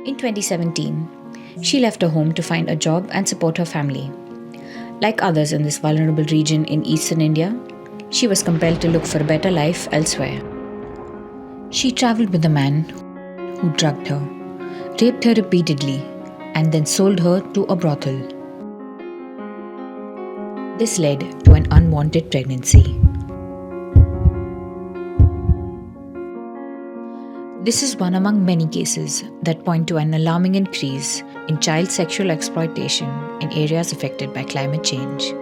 In 2017, she left her home to find a job and support her family. Like others in this vulnerable region in eastern India, she was compelled to look for a better life elsewhere. She traveled with a man who drugged her, raped her repeatedly, and then sold her to a brothel. This led to an unwanted pregnancy. This is one among many cases that point to an alarming increase in child sexual exploitation in areas affected by climate change.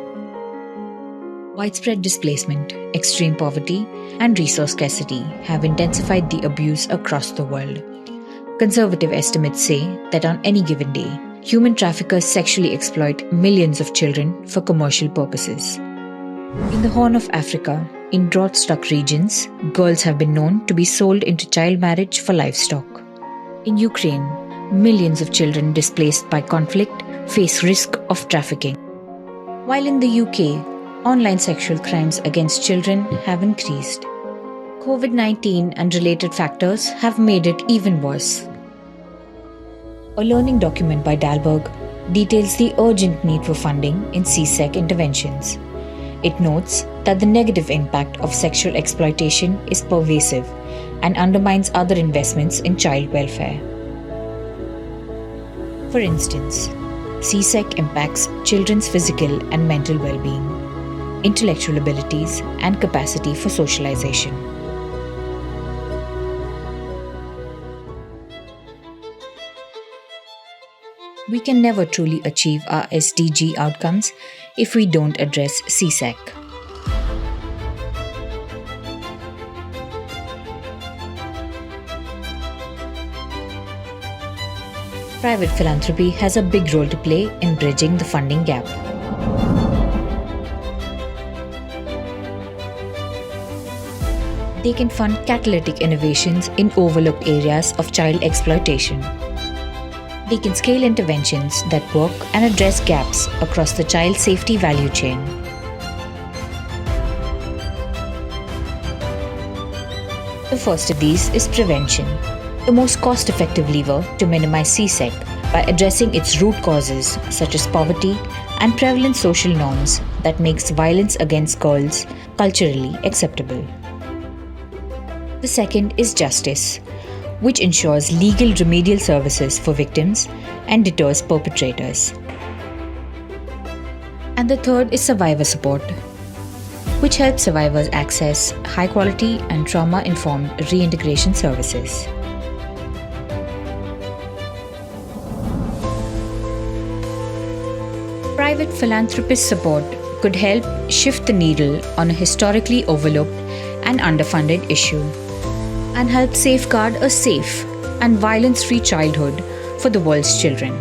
Widespread displacement, extreme poverty, and resource scarcity have intensified the abuse across the world. Conservative estimates say that on any given day, human traffickers sexually exploit millions of children for commercial purposes. In the Horn of Africa, in drought-struck regions, girls have been known to be sold into child marriage for livestock. In Ukraine, millions of children displaced by conflict face risk of trafficking. While in the UK, online sexual crimes against children have increased. COVID-19 and related factors have made it even worse. A learning document by Dalberg details the urgent need for funding in CSEC interventions. It notes that the negative impact of sexual exploitation is pervasive and undermines other investments in child welfare. For instance, CSEC impacts children's physical and mental well-being, intellectual abilities, and capacity for socialization. We can never truly achieve our SDG outcomes if we don't address CSEC. Private philanthropy has a big role to play in bridging the funding gap. They can fund catalytic innovations in overlooked areas of child exploitation. They can scale interventions that work and address gaps across the child safety value chain. The first of these is prevention, the most cost-effective lever to minimize CSEC by addressing its root causes such as poverty and prevalent social norms that makes violence against girls culturally acceptable. The second is justice, which ensures legal remedial services for victims and deters perpetrators. And the third is survivor support, which helps survivors access high-quality and trauma-informed reintegration services. Private philanthropist support could help shift the needle on a historically overlooked and underfunded issue, and help safeguard a safe and violence-free childhood for the world's children.